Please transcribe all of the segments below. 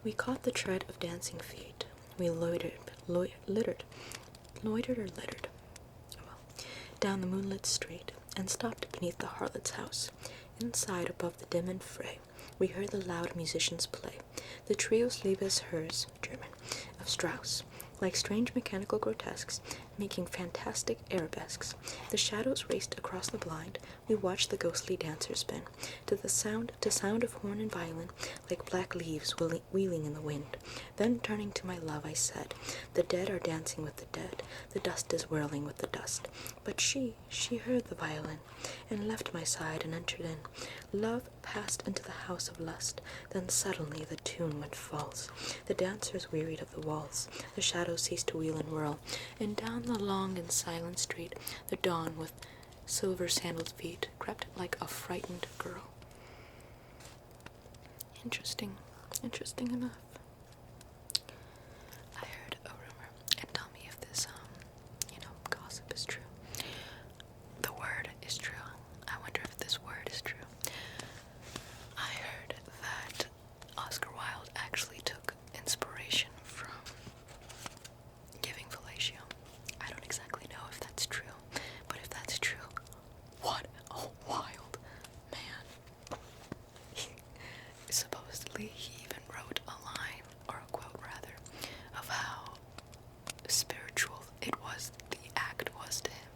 We caught the tread of dancing feet. We littered, down the moonlit street, and stopped beneath the harlot's house. Inside, above the din and fray, we heard the loud musicians play the trio's Liebes Hers, German, of Strauss, like strange mechanical grotesques, making fantastic arabesques. The shadows raced across the blind. We watched the ghostly dancers spin, to sound of horn and violin, like black leaves wheeling in the wind. Then, turning to my love, I said, "The dead are dancing with the dead. The dust is whirling with the dust." But she heard the violin, and left my side and entered in. Love passed into the house of lust. Then suddenly the tune went false. The dancers wearied of the waltz. The shadows ceased to wheel and whirl, and down the long and silent street, the dawn with silver-sandaled feet crept like a frightened girl. Interesting enough. I heard a rumor, and tell me if this, gossip is true. The word is true. I wonder if this word is true. I heard that Oscar Wilde actually took inspiration from giving fellatio. I don't exactly know if that's true, but if that's true, what a wild man. Supposedly, he even wrote a line, or a quote rather, of how spiritual the act was to him.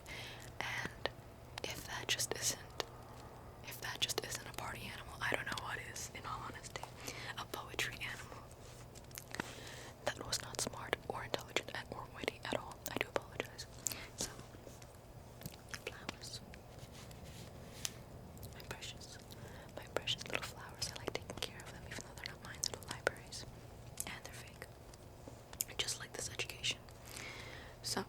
And if that just isn't a party animal, I don't know what is, in all honesty. A poetry animal. That was not smart or intelligent or witty at all. I do apologize. So, flowers. My precious little flowers. I like taking care of them, even though they're not mine. They're little libraries. And they're fake. Just like this education. So,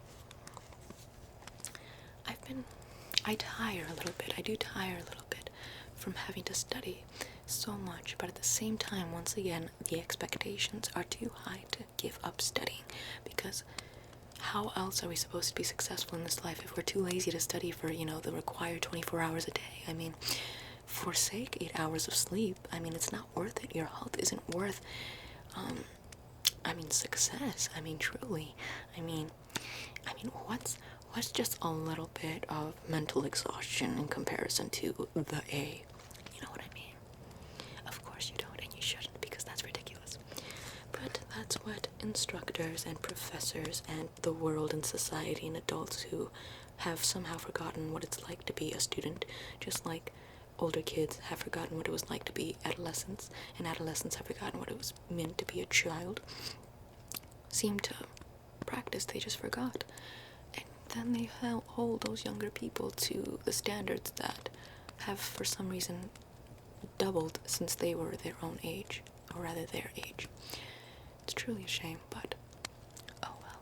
I tire a little bit. I do tire a little bit from having to study so much, but at the same time, once again, the expectations are too high to give up studying, because how else are we supposed to be successful in this life if we're too lazy to study for, the required 24 hours a day? I mean, forsake 8 hours of sleep. I mean, it's not worth it. Your health isn't worth, success. Truly. What's just a little bit of mental exhaustion in comparison to the A? You know what I mean? Of course you don't, and you shouldn't, because that's ridiculous. But that's what instructors and professors and the world and society and adults who have somehow forgotten what it's like to be a student, just like older kids have forgotten what it was like to be adolescents, and adolescents have forgotten what it was meant to be a child, seem to practice. They just forgot. And then they hold those younger people to the standards that have for some reason doubled since they were their own age, or rather their age. It's truly a shame, but oh well.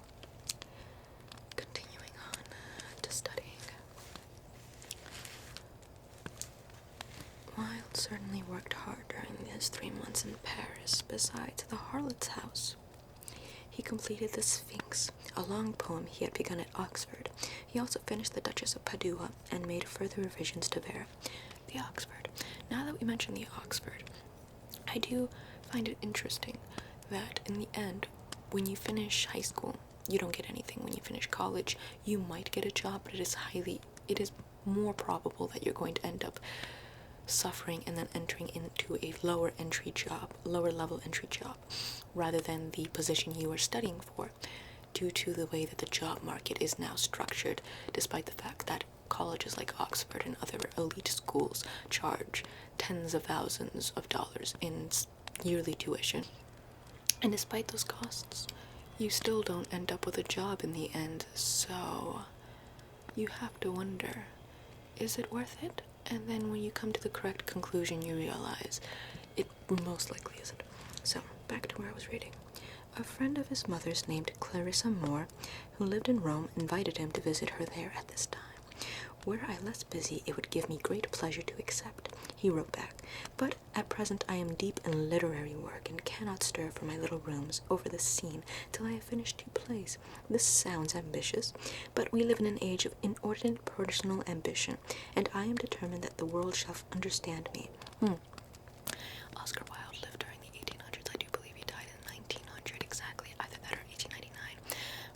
Continuing on to studying. Wilde certainly worked hard during his 3 months in Paris, besides the harlot's house. He completed The Sphinx, a long poem he had begun at Oxford. He also finished The Duchess of Padua and made further revisions to Vera. The Oxford. Now that we mention the Oxford, I do find it interesting that in the end, when you finish high school, you don't get anything. When you finish college, you might get a job, but it is more probable that you're going to end up suffering and then entering into a lower level entry job, rather than the position you are studying for, due to the way that the job market is now structured, despite the fact that colleges like Oxford and other elite schools charge tens of thousands of dollars in yearly tuition. And despite those costs, you still don't end up with a job in the end, so you have to wonder, is it worth it? And then when you come to the correct conclusion, you realize it most likely isn't. So, back to where I was reading. A friend of his mother's named Clarissa Moore, who lived in Rome, invited him to visit her there at this time. Were I less busy, it would give me great pleasure to accept, he wrote back, but at present I am deep in literary work and cannot stir from my little rooms over the scene till I have finished 2 plays. This sounds ambitious, but we live in an age of inordinate personal ambition, and I am determined that the world shall understand me. Oscar Wilde lived during the 1800s. I do believe he died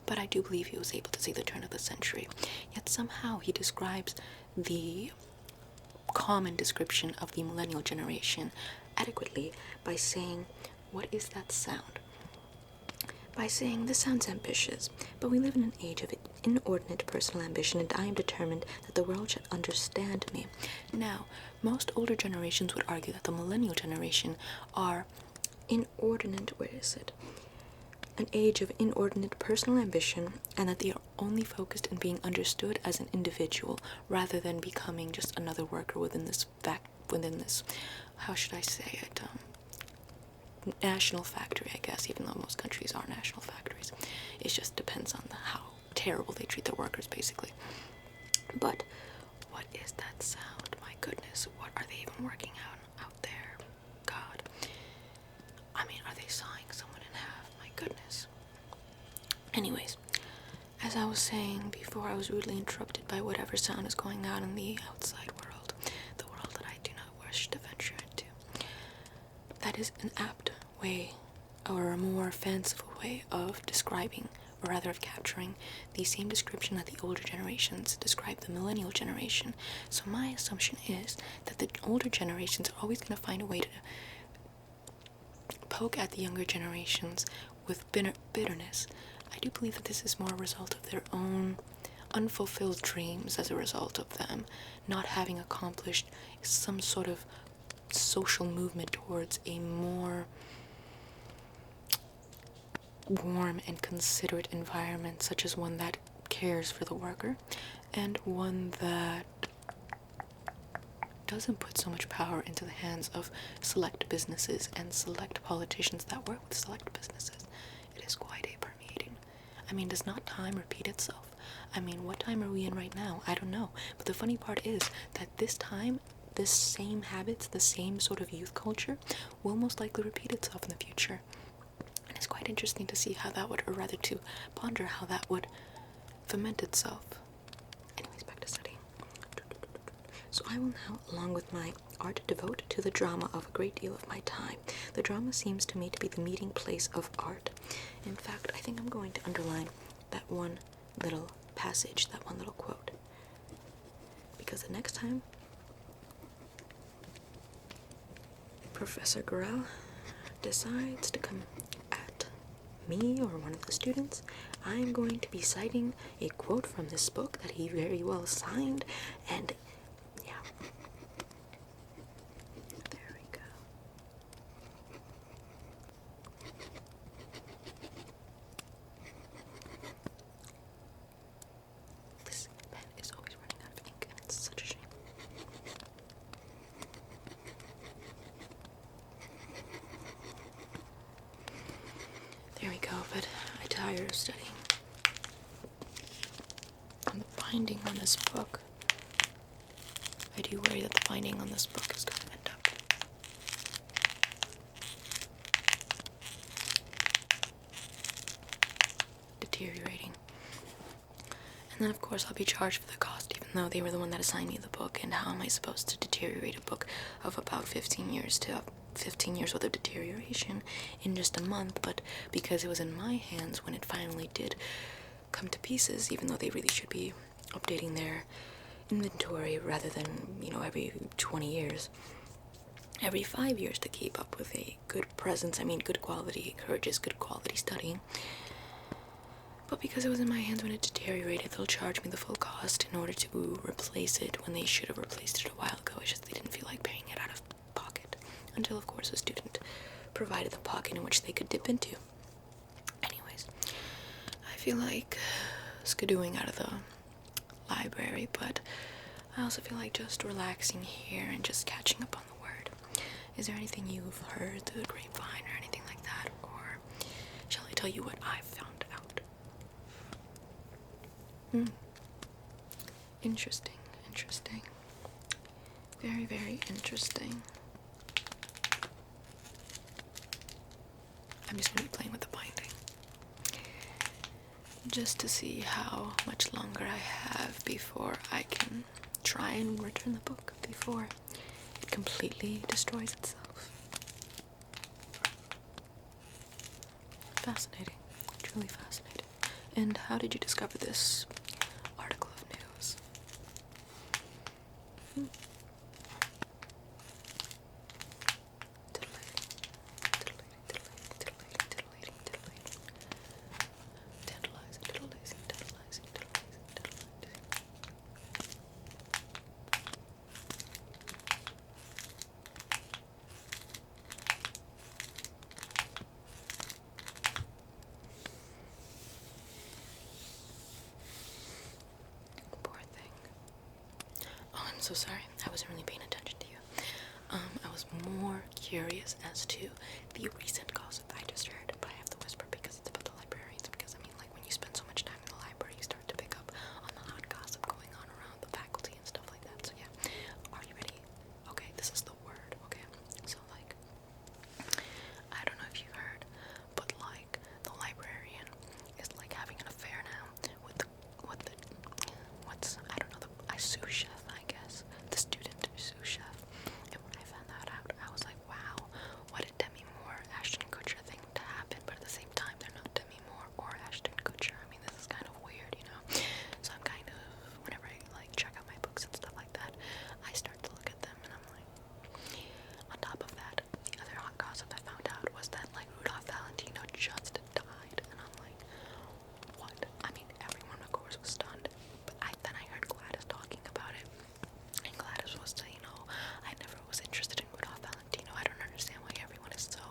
but I do believe he was able to see the turn of the century. Yet somehow he describes the common description of the millennial generation adequately by saying, "What is that sound?" By saying, "This sounds ambitious, but we live in an age of inordinate personal ambition, and I am determined that the world should understand me." Now, most older generations would argue that the millennial generation are inordinate, where is it? An age of inordinate personal ambition, and that they are only focused in being understood as an individual rather than becoming just another worker within this how should I say it, national factory, I guess, even though most countries are national factories. It just depends on how terrible they treat their workers, basically. But what is that sound? My goodness, what are they even working out there? God. I mean, are they sawing someone in half? My goodness. Anyways, as I was saying before, I was rudely interrupted by whatever sound is going on in the outside world, the world that I do not wish to venture into. That is an apt way, or a more fanciful way of describing, or rather of capturing, the same description that the older generations describe the millennial generation. So my assumption is that the older generations are always going to find a way to poke at the younger generations with bitterness. I do believe that this is more a result of their own unfulfilled dreams, as a result of them not having accomplished some sort of social movement towards a more warm and considerate environment, such as one that cares for the worker, and one that doesn't put so much power into the hands of select businesses and select politicians that work with select businesses. It is quite a permeating. I mean, does not time repeat itself? I mean, what time are we in right now? I don't know. But the funny part is that this time, this same habits, the same sort of youth culture will most likely repeat itself in the future. And it's quite interesting to see how that would, or rather to ponder how that would ferment itself. Anyways, back to studying. So I will now, along with my art, devote to the drama of a great deal of my time. The drama seems to me to be the meeting place of art. In fact, I think I'm going to underline that one little passage, that one little quote. Because the next time Professor Gorell decides to come at me or one of the students, I'm going to be citing a quote from this book that he very well signed, and yeah. There we go. This pen is always running out of ink, and it's such a shame. There we go, but I tire of studying. And the binding on this book, I do worry that the binding on this book is going to end up deteriorating. And then, of course, I'll be charged for the cost, even though they were the one that assigned me the book. And how am I supposed to deteriorate a book of about 15 years worth of deterioration in just a month? But because it was in my hands when it finally did come to pieces, even though they really should be updating their inventory rather than, every 20 years, every 5 years, to keep up with a good presence. I mean, good quality encourages good quality studying. But because it was in my hands when it deteriorated, they'll charge me the full cost in order to replace it when they should have replaced it a while ago. It's just they didn't feel like paying it out of pocket. Until, of course, a student provided the pocket in which they could dip into. Anyways, I feel like skidooing out of the library, but I also feel like just relaxing here and just catching up on the word. Is there anything you've heard through the grapevine or anything like that? Or shall I tell you what I found out? Interesting. Very, very interesting. I'm just going to be playing with the binding, just to see how much longer I have before I can try and return the book before it completely destroys itself. Fascinating. Truly fascinating. And how did you discover this article of news? Poor thing. Oh, I'm so sorry. I wasn't really paying attention to you. I was more curious as to the recent gossip I just heard, but I have to whisper because it's about the librarians. Because I mean, like when you spend so much time in the library, you start to pick up on the hot gossip going on around the faculty and stuff like that. So yeah, are you ready? Okay, this is the word. Okay, so like, I don't know if you've heard, but like the librarian is like having an affair now with the what's I don't know, the sous chef, I guess, the student sous chef. And when I found that out, I was like, wow, what a Demi Moore, Ashton Kutcher thing to happen. But at the same time, they're not Demi Moore or Ashton Kutcher. I mean, this is kind of weird, you know. So I'm kind of, whenever I like check out my books and stuff like that, I start to look at them and I'm like, on top of that, the other hot gossip I found out was that like Rudolph Valentino just died, and I'm like, what? I mean, everyone of course was stunned, but then I heard Gladys talking about it, and Gladys was saying, I never was interested in Rudolph Valentino. I don't understand why everyone is so,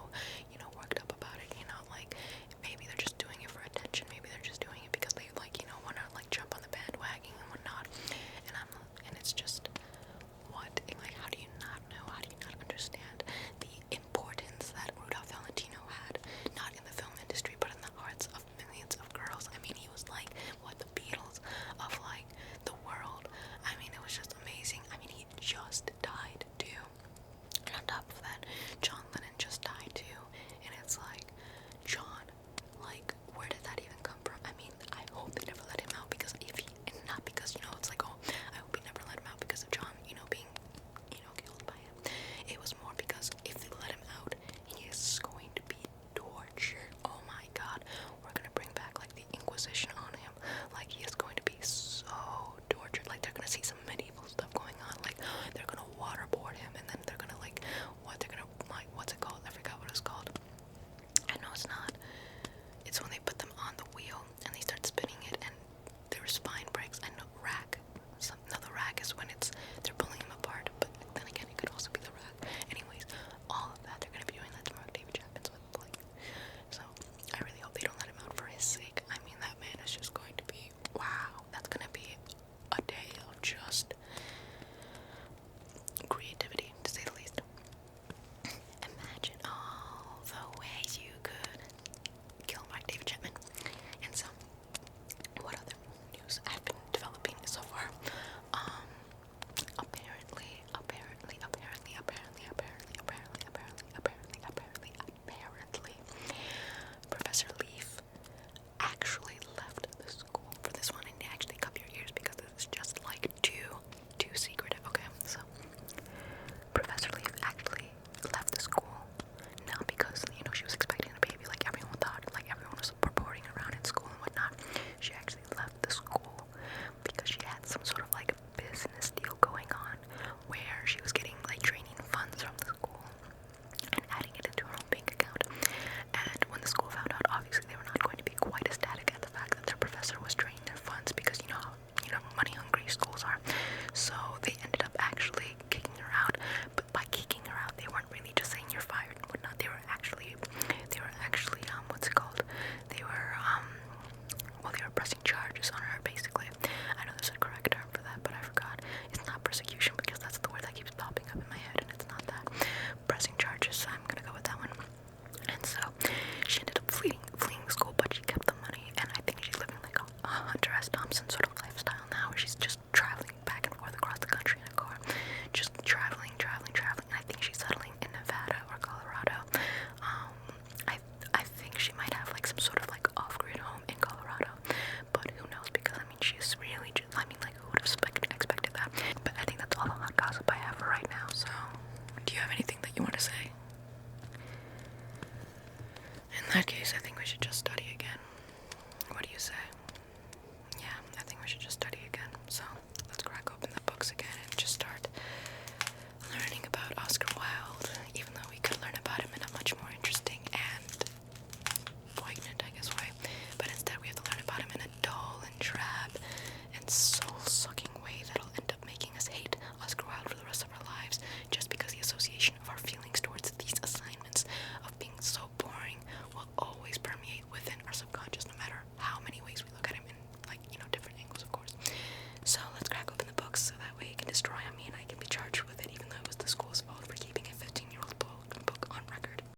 worked up about it, like maybe they're just doing it for attention, maybe they're just doing it because they like, want to like jump on the bandwagon and whatnot, and it's just, what, like, how do you not know, how do you not understand the importance that Rudolph Valentino had, not in the film industry, but in the hearts of millions of girls. I mean, he was like, what, the Beatles of like the world. I mean, it was just amazing. I mean, he just died too, and on top of that, John Lennon just died too, and it's like, John, like, where did that even come from? I mean, I hope they never let him out, because if he, and not because, it's like, oh, I hope he never let him out because of John, being, killed by him. It was more because if they let him out, he is going to be tortured. Oh my god, we're gonna bring back like the Inquisition on him. Like, he is going to be so tortured. Like, they're gonna see some medieval stuff going on. Like, they're gonna waterboard him, and then they're gonna like, what's it called? I forgot what it's called. I know it's not. It's when they put them on the wheel and they start spinning it and their spine breaks. I know, rack. No, the rack is when they're pulling him apart, but then again, it could also be the rack. Anyways, all of that, they're gonna be doing that to Mark David Chapman's with, like, so I really hope they don't let him out for his sake. I mean, that man is just going to be, wow, that's gonna be a day of just creativity, to say the least. Imagine all the ways you could kill Mark David Chapman. And so, what other news I've been developing so far? Apparently, Professor Leaf actually left the school for this one, and actually cup your ears because this is just like too secretive. Okay, so Professor Leaf actually left the school, not because she was expecting a baby like everyone thought, like everyone was reporting around in school and whatnot. She actually left the school because she had some sort of like business deal going on where she was getting like training funds from the school and adding it into her own bank account. And when the school found out, obviously they were not going to be quite ecstatic at the fact that their professor was draining their funds, because you know how money hungry schools are. So they ended up actually kicking her out. But by kicking her out, they weren't really just saying you're fired and whatnot. They were actually what's it called? They were pressing charges on her, basically. I know there's a correct term for that, but I forgot. It's not persecution, because that's the word that keeps popping up in my head, and it's not that. Pressing charges, I'm gonna go with that one. And so she ended up fleeing the school, but she kept the money, and I think she's living like a Hunter S. Thompson sort